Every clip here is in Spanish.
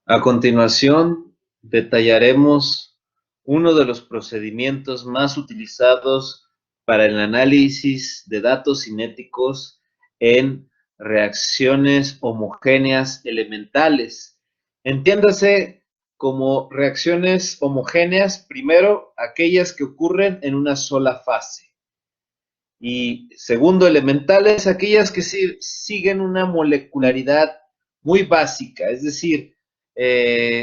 A continuación, detallaremos uno de los procedimientos más utilizados para el análisis de datos cinéticos en reacciones homogéneas elementales. Entiéndase como reacciones homogéneas, primero, aquellas que ocurren en una sola fase. Y segundo, elementales, aquellas que siguen una molecularidad muy básica, es decir,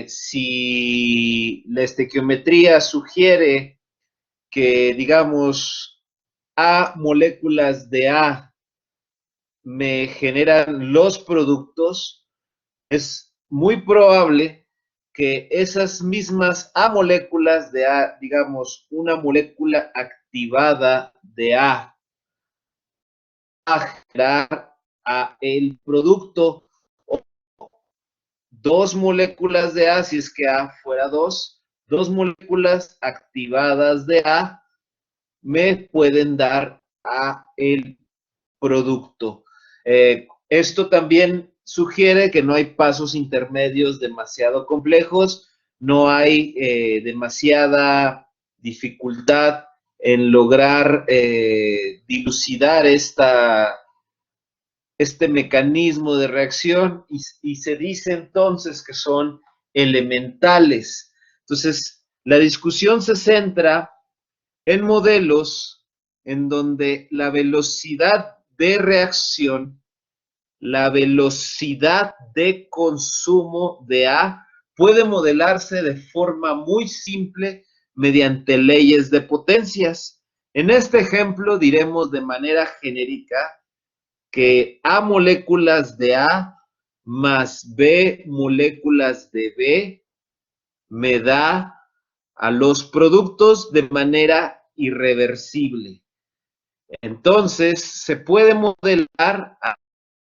si la estequiometría sugiere que, digamos, A moléculas de A me generan los productos, es muy probable que esas mismas A moléculas de A, digamos, una molécula activada de A, a generar a el producto, dos moléculas de A, si es que A fuera dos moléculas activadas de A me pueden dar a el producto. Esto también sugiere que no hay pasos intermedios demasiado complejos, no hay demasiada dificultad en lograr dilucidar este mecanismo de reacción y se dice entonces que son elementales. Entonces, la discusión se centra en modelos en donde la velocidad de reacción, la velocidad de consumo de A puede modelarse de forma muy simple mediante leyes de potencias. En este ejemplo diremos de manera genérica que A moléculas de A más B moléculas de B me da a los productos de manera irreversible. Entonces, se puede modelar a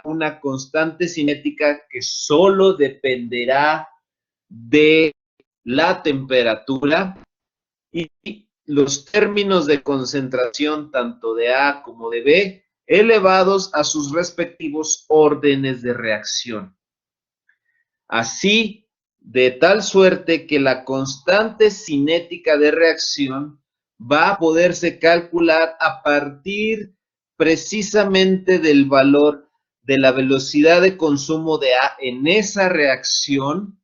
una constante cinética que solo dependerá de la temperatura y los términos de concentración tanto de A como de B elevados a sus respectivos órdenes de reacción. Así, de tal suerte que la constante cinética de reacción va a poderse calcular a partir precisamente del valor de la velocidad de consumo de A en esa reacción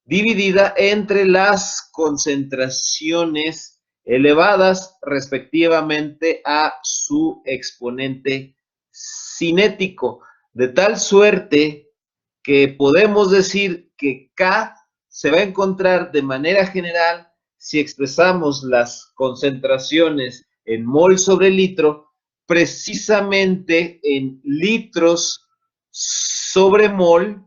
dividida entre las concentraciones elevadas respectivamente a su exponente cinético, de tal suerte que podemos decir que K se va a encontrar de manera general si expresamos las concentraciones en mol sobre litro, precisamente en litros sobre mol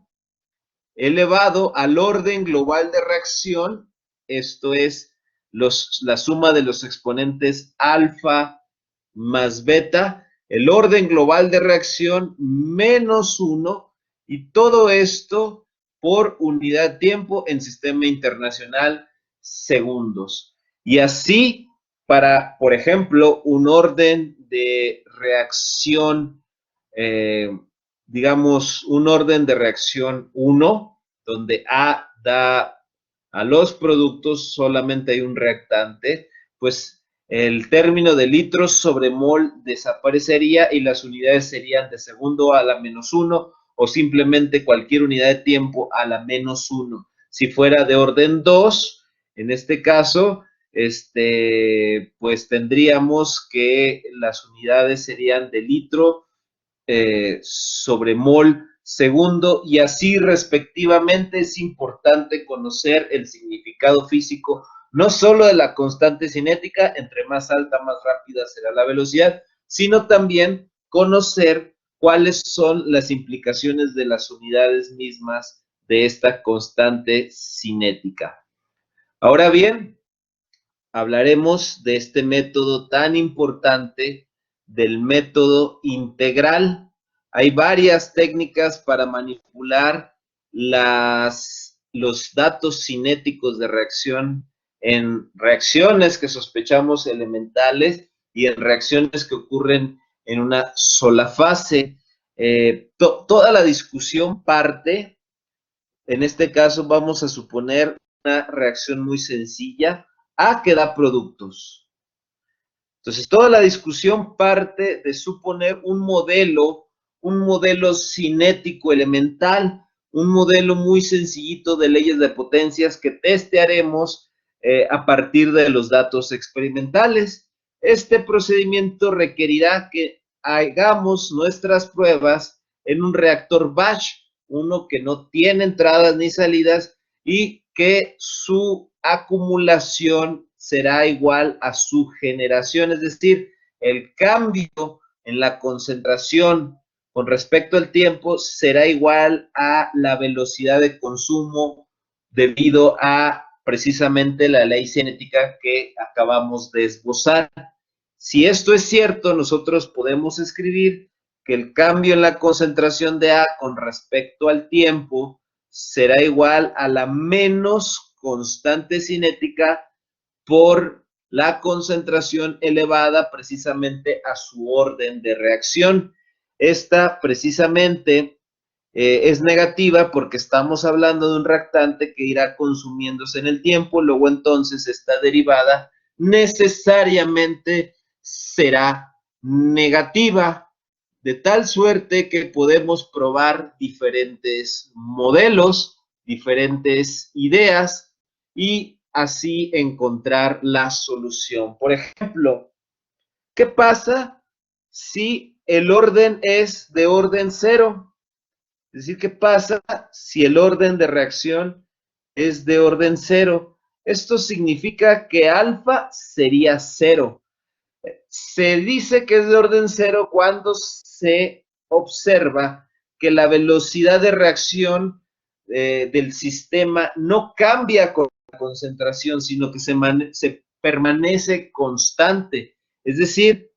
elevado al orden global de reacción, esto es la suma de los exponentes alfa más beta, el orden global de reacción menos 1, y todo esto por unidad tiempo en sistema internacional segundos. Y así, para, por ejemplo, un orden de reacción, digamos, un orden de reacción 1, donde A da a los productos, solamente hay un reactante, pues el término de litros sobre mol desaparecería y las unidades serían de segundo a la menos 1 o simplemente cualquier unidad de tiempo a la menos 1. Si fuera de orden 2, en este caso, pues tendríamos que las unidades serían de litro sobre mol segundo y así respectivamente. Es importante conocer el significado físico no solo de la constante cinética, entre más alta, más rápida será la velocidad, sino también conocer cuáles son las implicaciones de las unidades mismas de esta constante cinética. Ahora bien, hablaremos de este método tan importante, del método integral. Hay varias técnicas para manipular los datos cinéticos de reacción en reacciones que sospechamos elementales y en reacciones que ocurren en una sola fase. Toda la discusión parte En este caso vamos a suponer una reacción muy sencilla, A que da productos. Entonces, toda la discusión parte de suponer un modelo cinético elemental, un modelo muy sencillito de leyes de potencias que testearemos a partir de los datos experimentales. Este procedimiento requerirá que hagamos nuestras pruebas en un reactor batch, uno que no tiene entradas ni salidas y que su acumulación será igual a su generación, es decir, el cambio en la concentración con respecto al tiempo será igual a la velocidad de consumo debido a precisamente la ley cinética que acabamos de esbozar. Si esto es cierto, nosotros podemos escribir que el cambio en la concentración de A con respecto al tiempo será igual a la menos constante cinética por la concentración elevada precisamente a su orden de reacción. Esta precisamente es negativa porque estamos hablando de un reactante que irá consumiéndose en el tiempo, luego entonces esta derivada necesariamente será negativa, de tal suerte que podemos probar diferentes modelos, diferentes ideas y así encontrar la solución. Por ejemplo, ¿qué pasa si el orden es de orden cero? Es decir, ¿qué pasa si el orden de reacción es de orden cero? Esto significa que alfa sería cero. Se dice que es de orden cero cuando se observa que la velocidad de reacción del sistema no cambia con la concentración, sino que se permanece constante. Es decir,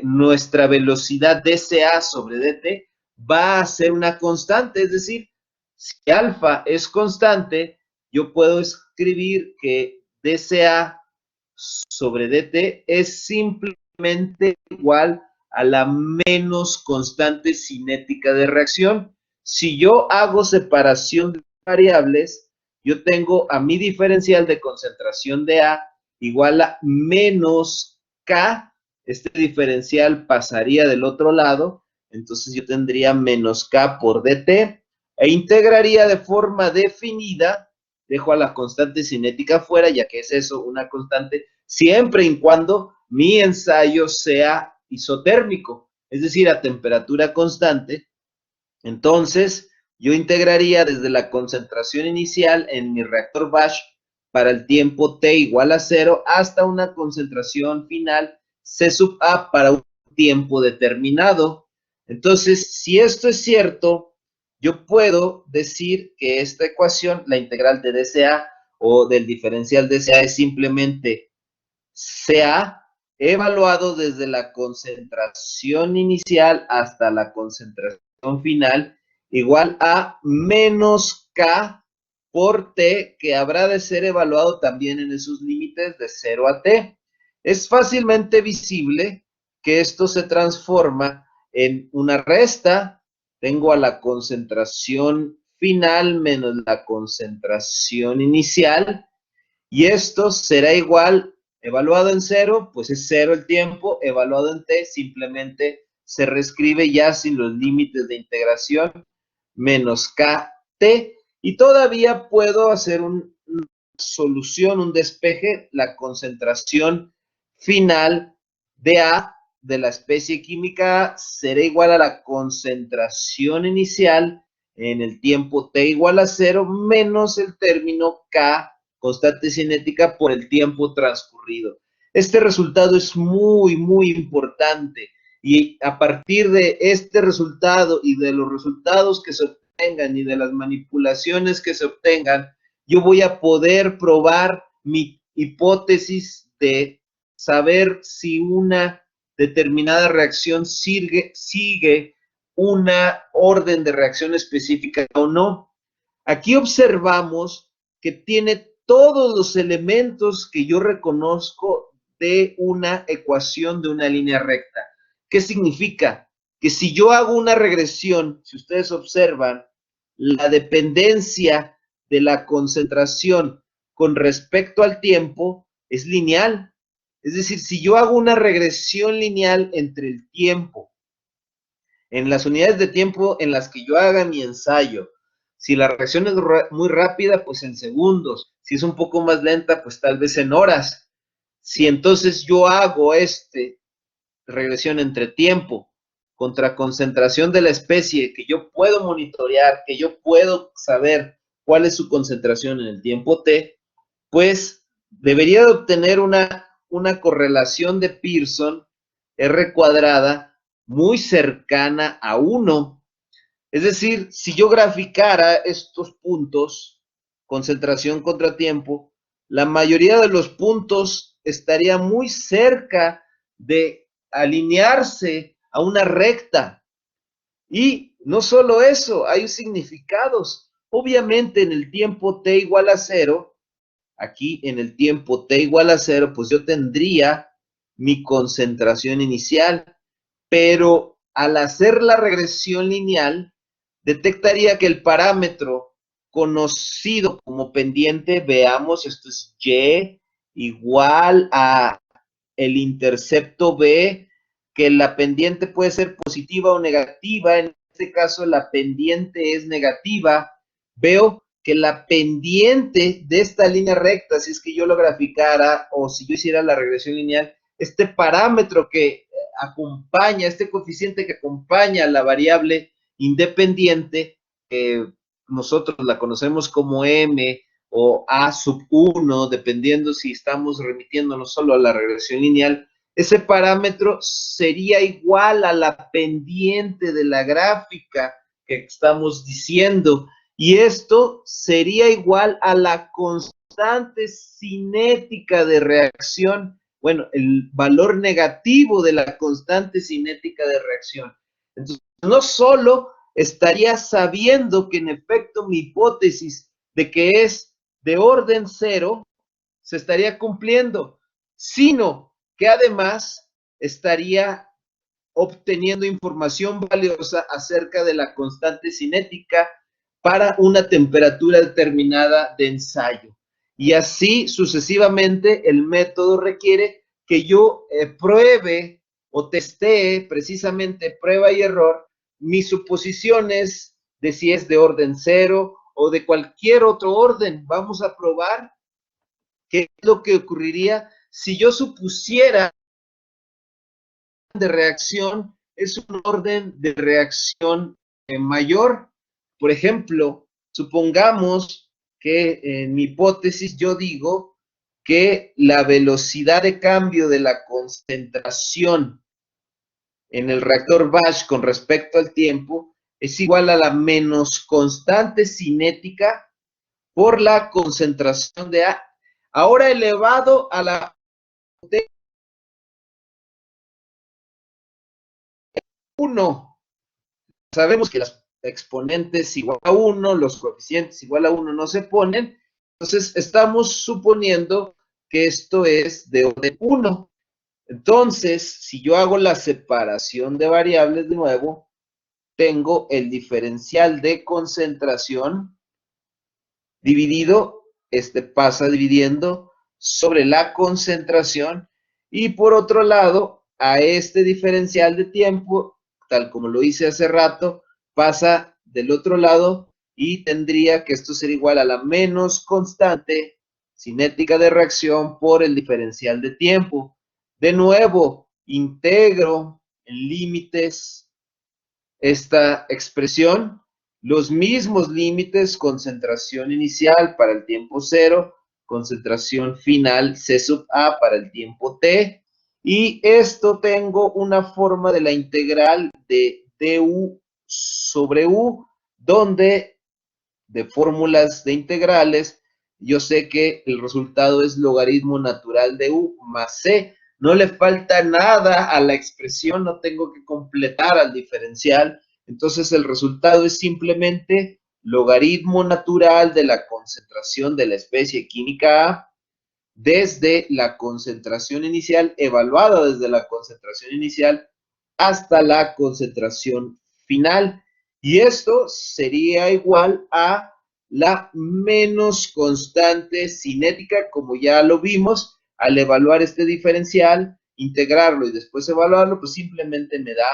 nuestra velocidad dCA sobre dt va a ser una constante. Es decir, si alfa es constante, yo puedo escribir que dCA sobre dt es simplemente igual a la menos constante cinética de reacción. Si yo hago separación de variables, yo tengo a mi diferencial de concentración de A igual a menos K. Este diferencial pasaría del otro lado, entonces yo tendría menos K por dt e integraría de forma definida. Dejo a la constante cinética fuera, ya que es eso, una constante, siempre y cuando mi ensayo sea isotérmico, es decir, a temperatura constante. Entonces, yo integraría desde la concentración inicial en mi reactor batch para el tiempo t igual a 0 hasta una concentración final C sub A para un tiempo determinado. Entonces, si esto es cierto, yo puedo decir que esta ecuación, la integral de dCA o del diferencial dCA es simplemente CA evaluado desde la concentración inicial hasta la concentración final igual a menos K por T, que habrá de ser evaluado también en esos límites de 0 a T. Es fácilmente visible que esto se transforma en una resta. Tengo a la concentración final menos la concentración inicial, y esto será igual, evaluado en 0, pues es 0 el tiempo, evaluado en t, simplemente se reescribe ya sin los límites de integración, menos kt, y todavía puedo hacer una solución, un despeje, la concentración final de A de la especie química A será igual a la concentración inicial en el tiempo t igual a 0 menos el término K constante cinética por el tiempo transcurrido. Este resultado es muy, muy importante y a partir de este resultado y de los resultados que se obtengan y de las manipulaciones que se obtengan, yo voy a poder probar mi hipótesis de saber si una determinada reacción sigue una orden de reacción específica o no. Aquí observamos que tiene todos los elementos que yo reconozco de una ecuación de una línea recta. ¿Qué significa? Que si yo hago una regresión, si ustedes observan, la dependencia de la concentración con respecto al tiempo es lineal. Es decir, si yo hago una regresión lineal entre el tiempo, en las unidades de tiempo en las que yo haga mi ensayo, si la reacción es muy rápida, pues en segundos. Si es un poco más lenta, pues tal vez en horas. Si entonces yo hago regresión entre tiempo contra concentración de la especie, que yo puedo monitorear, que yo puedo saber cuál es su concentración en el tiempo t, pues debería de obtener una correlación de Pearson R cuadrada muy cercana a 1. Es decir, si yo graficara estos puntos, concentración contra tiempo, la mayoría de los puntos estaría muy cerca de alinearse a una recta. Y no solo eso, hay significados. Obviamente en el tiempo t igual a 0, aquí en el tiempo t igual a 0, pues yo tendría mi concentración inicial, pero al hacer la regresión lineal, detectaría que el parámetro conocido como pendiente, veamos, esto es y igual a el intercepto b, que la pendiente puede ser positiva o negativa. En este caso la pendiente es negativa. Veo que la pendiente de esta línea recta, si es que yo lo graficara o si yo hiciera la regresión lineal, este parámetro que acompaña, este coeficiente que acompaña a la variable independiente, nosotros la conocemos como m o a sub 1, dependiendo si estamos remitiéndonos solo a la regresión lineal, ese parámetro sería igual a la pendiente de la gráfica que estamos diciendo, y esto sería igual a la constante cinética de reacción, bueno, el valor negativo de la constante cinética de reacción. Entonces, no solo estaría sabiendo que en efecto mi hipótesis de que es de orden 0 se estaría cumpliendo, sino que además estaría obteniendo información valiosa acerca de la constante cinética para una temperatura determinada de ensayo. Y así sucesivamente el método requiere que yo pruebe o testee precisamente prueba y error mis suposiciones de si es de orden 0 o de cualquier otro orden. Vamos a probar qué es lo que ocurriría si yo supusiera de reacción es un orden de reacción mayor. Por ejemplo, supongamos que en mi hipótesis yo digo que la velocidad de cambio de la concentración en el reactor Bash con respecto al tiempo es igual a la menos constante cinética por la concentración de A, ahora elevado a la 1. Sabemos que las exponentes igual a 1, los coeficientes igual a 1 no se ponen, entonces estamos suponiendo que esto es de orden 1. Entonces, si yo hago la separación de variables de nuevo, tengo el diferencial de concentración dividido, pasa dividiendo sobre la concentración, y por otro lado, a este diferencial de tiempo, tal como lo hice hace rato, pasa del otro lado y tendría que esto ser igual a la menos constante cinética de reacción por el diferencial de tiempo. De nuevo, integro en límites esta expresión, los mismos límites, concentración inicial para el tiempo 0, concentración final C sub A para el tiempo t, y esto tengo una forma de la integral de du sobre u, donde de fórmulas de integrales, yo sé que el resultado es logaritmo natural de u más c. No le falta nada a la expresión, no tengo que completar al diferencial. Entonces el resultado es simplemente logaritmo natural de la concentración de la especie química A desde la concentración inicial, evaluada desde la concentración inicial hasta la concentración final. Y esto sería igual a la menos constante cinética, como ya lo vimos, al evaluar este diferencial, integrarlo y después evaluarlo, pues simplemente me da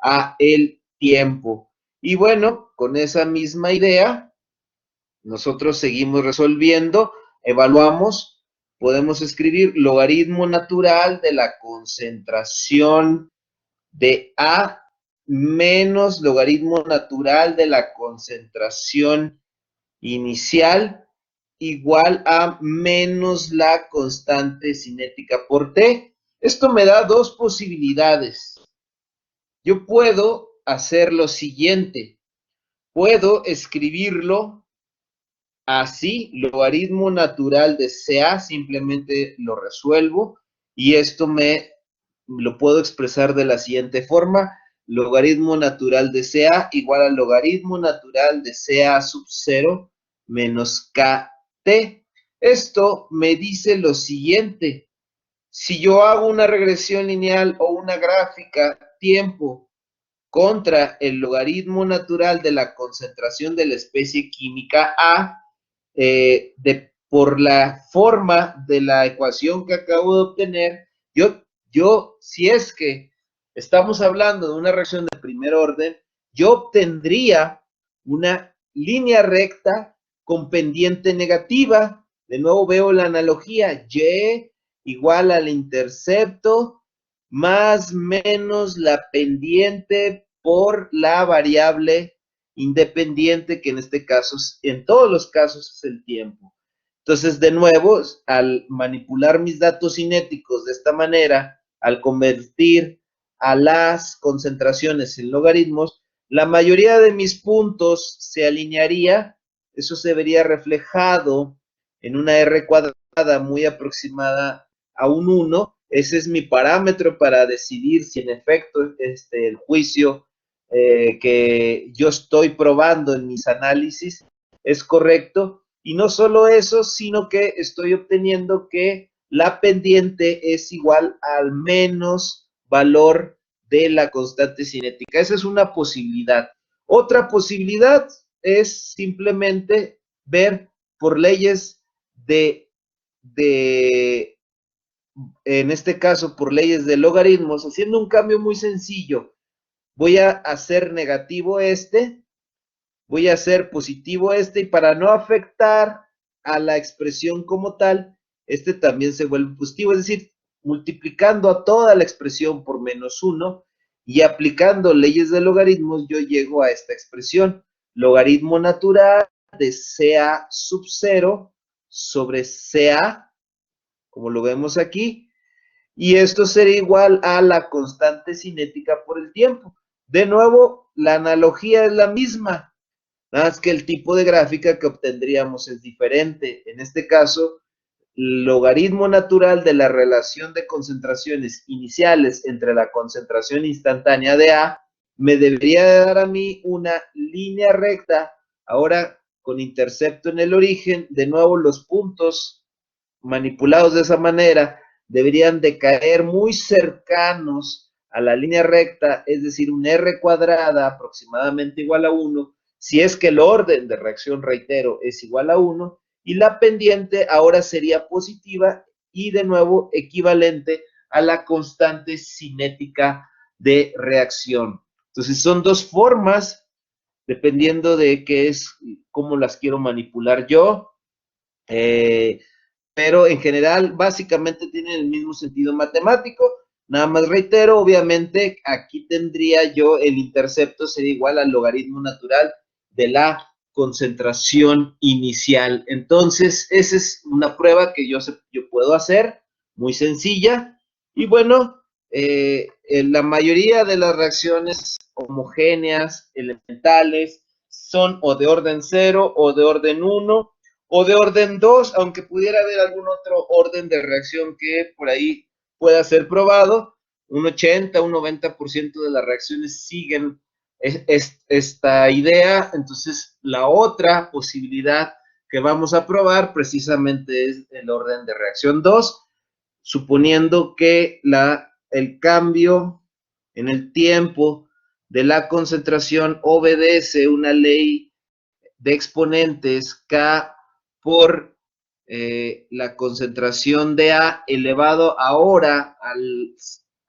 a el tiempo. Y bueno, con esa misma idea, nosotros seguimos resolviendo, evaluamos, podemos escribir logaritmo natural de la concentración de A menos logaritmo natural de la concentración inicial igual a menos la constante cinética por T. Esto me da dos posibilidades. Yo puedo hacer lo siguiente. Puedo escribirlo así, logaritmo natural de CA, simplemente lo resuelvo y esto me lo puedo expresar de la siguiente forma. Logaritmo natural de CA igual al logaritmo natural de CA sub 0 menos KT. Esto me dice lo siguiente. Si yo hago una regresión lineal o una gráfica tiempo contra el logaritmo natural de la concentración de la especie química A, por la forma de la ecuación que acabo de obtener, si es que estamos hablando de una reacción de primer orden, yo obtendría una línea recta con pendiente negativa. De nuevo veo la analogía, y igual al intercepto más menos la pendiente por la variable independiente, que en este caso, en todos los casos, es el tiempo. Entonces, de nuevo, al manipular mis datos cinéticos de esta manera, al convertir a las concentraciones en logaritmos, la mayoría de mis puntos se alinearía, eso se vería reflejado en una R cuadrada muy aproximada a un 1. Ese es mi parámetro para decidir si en efecto el juicio que yo estoy probando en mis análisis es correcto. Y no solo eso, sino que estoy obteniendo que la pendiente es igual al menos valor de la constante cinética. Esa es una posibilidad. Otra posibilidad es simplemente ver por leyes en este caso, por leyes de logaritmos, haciendo un cambio muy sencillo. Voy a hacer negativo voy a hacer positivo y para no afectar a la expresión como tal, también se vuelve positivo, es decir, multiplicando a toda la expresión por menos 1 y aplicando leyes de logaritmos, yo llego a esta expresión, logaritmo natural de CA sub 0 sobre CA, como lo vemos aquí, y esto sería igual a la constante cinética por el tiempo. De nuevo, la analogía es la misma, nada más que el tipo de gráfica que obtendríamos es diferente. En este caso, el logaritmo natural de la relación de concentraciones iniciales entre la concentración instantánea de A me debería dar a mí una línea recta, ahora con intercepto en el origen. De nuevo, los puntos manipulados de esa manera deberían de caer muy cercanos a la línea recta, es decir, un R cuadrada aproximadamente igual a 1, si es que el orden de reacción, reitero, es igual a 1, y la pendiente ahora sería positiva y de nuevo equivalente a la constante cinética de reacción. Entonces son dos formas, dependiendo de qué es, cómo las quiero manipular yo. Pero en general básicamente tienen el mismo sentido matemático. Nada más reitero, obviamente aquí tendría yo el intercepto sería igual al logaritmo natural de la concentración inicial. Entonces, esa es una prueba que yo puedo hacer, muy sencilla. Y bueno, la mayoría de las reacciones homogéneas, elementales, son o de orden 0 o de orden 1 o de orden 2, aunque pudiera haber algún otro orden de reacción que por ahí pueda ser probado. Un 80, un 90% de las reacciones siguen esta idea. Entonces, la otra posibilidad que vamos a probar precisamente es el orden de reacción 2, suponiendo que el cambio en el tiempo de la concentración obedece una ley de exponentes K por la concentración de A elevado ahora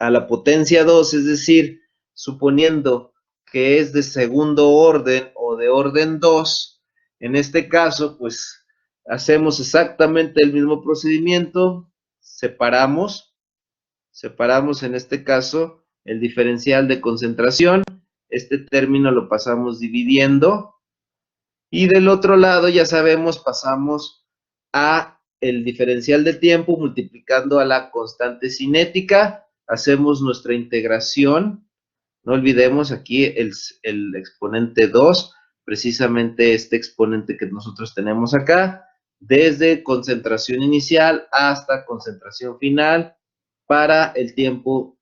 a la potencia 2, es decir, suponiendo que es de segundo orden o de orden 2, en este caso, pues hacemos exactamente el mismo procedimiento, separamos en este caso el diferencial de concentración, este término lo pasamos dividiendo, y del otro lado, ya sabemos, pasamos a el diferencial de tiempo multiplicando a la constante cinética, hacemos nuestra integración, no olvidemos aquí el exponente 2, precisamente este exponente que nosotros tenemos acá, desde concentración inicial hasta concentración final, para el tiempo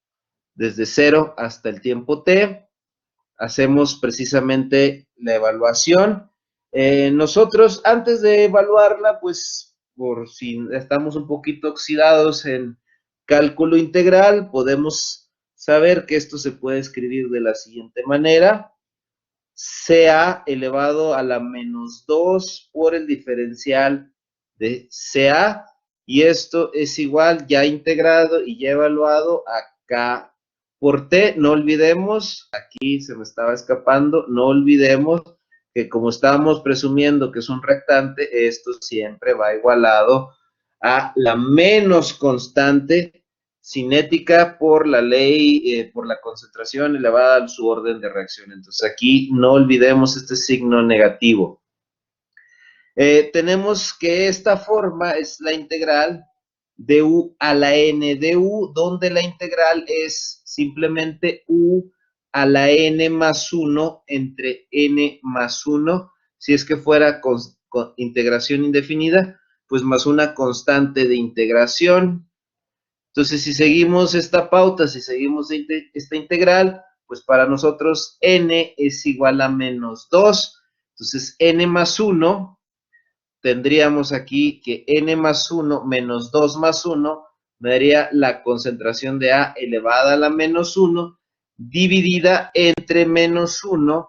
desde 0 hasta el tiempo t, hacemos precisamente la evaluación. Nosotros, antes de evaluarla, pues por si estamos un poquito oxidados en cálculo integral, podemos saber que esto se puede escribir de la siguiente manera: CA elevado a la menos 2 por el diferencial de CA, y esto es igual, ya integrado y ya evaluado, a K por T. No olvidemos, aquí se me estaba escapando, no olvidemos que como estábamos presumiendo que es un rectante, esto siempre va igualado a la menos constante cinética por la ley, por la concentración elevada a su orden de reacción. Entonces aquí no olvidemos este signo negativo. Tenemos que esta forma es la integral de u a la n de u, donde la integral es simplemente u a la n más 1 entre n más 1, si es que fuera con integración indefinida, pues más una constante de integración. Entonces, si seguimos esta pauta, si seguimos esta integral, pues para nosotros n es igual a menos 2. Entonces, n más 1, tendríamos aquí que n más 1 menos 2 más 1 me daría la concentración de A elevada a la menos 1 dividida entre menos 1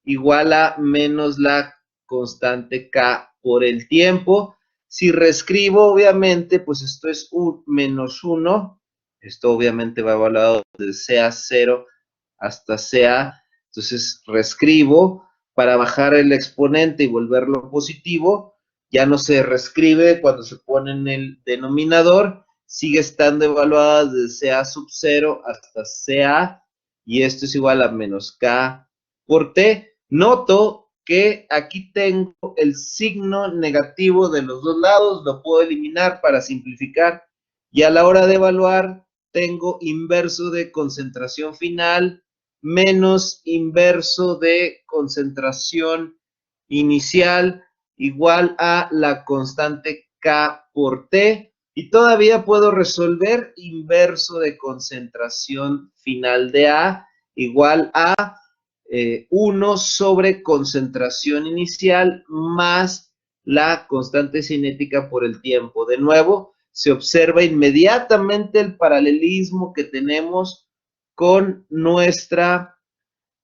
igual a menos la constante K por el tiempo. Si reescribo, obviamente, pues esto es un menos 1. Esto obviamente va evaluado desde CA0 hasta CA. Entonces reescribo para bajar el exponente y volverlo positivo. Ya no se reescribe cuando se pone en el denominador. Sigue estando evaluada desde CA sub 0 hasta CA. Y esto es igual a menos K por T. Noto que aquí tengo el signo negativo de los dos lados, lo puedo eliminar para simplificar, y a la hora de evaluar tengo inverso de concentración final menos inverso de concentración inicial igual a la constante K por T, y todavía puedo resolver inverso de concentración final de A igual a 1 sobre concentración inicial más la constante cinética por el tiempo. De nuevo, se observa inmediatamente el paralelismo que tenemos con nuestra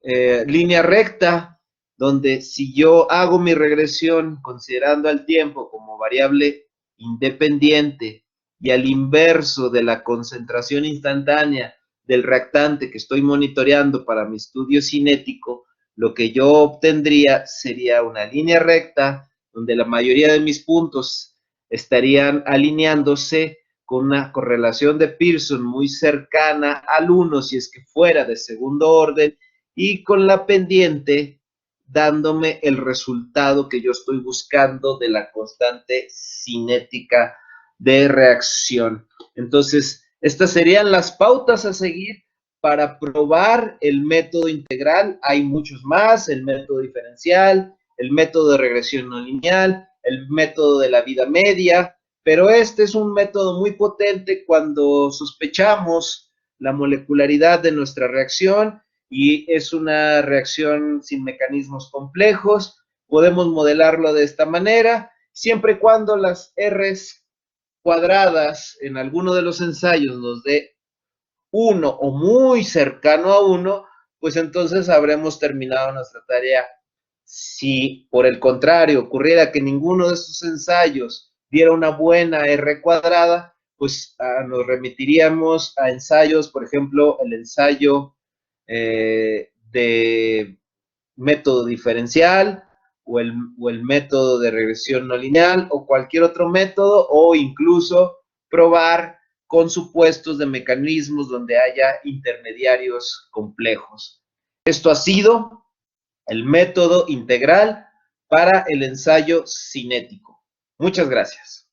línea recta, donde si yo hago mi regresión considerando al tiempo como variable independiente y al inverso de la concentración instantánea del reactante que estoy monitoreando para mi estudio cinético, lo que yo obtendría sería una línea recta donde la mayoría de mis puntos estarían alineándose con una correlación de Pearson muy cercana al 1 si es que fuera de segundo orden, y con la pendiente dándome el resultado que yo estoy buscando de la constante cinética de reacción. Entonces, estas serían las pautas a seguir para probar el método integral. Hay muchos más: el método diferencial, el método de regresión no lineal, el método de la vida media, pero este es un método muy potente cuando sospechamos la molecularidad de nuestra reacción y es una reacción sin mecanismos complejos. Podemos modelarlo de esta manera, siempre y cuando las R's cuadradas en alguno de los ensayos nos dé 1 o muy cercano a 1, pues entonces habremos terminado nuestra tarea. Si por el contrario ocurriera que ninguno de estos ensayos diera una buena R cuadrada, pues nos remitiríamos a ensayos, por ejemplo, el ensayo de método diferencial o el método de regresión no lineal o cualquier otro método, o incluso probar con supuestos de mecanismos donde haya intermediarios complejos. Esto ha sido el método integral para el ensayo cinético. Muchas gracias.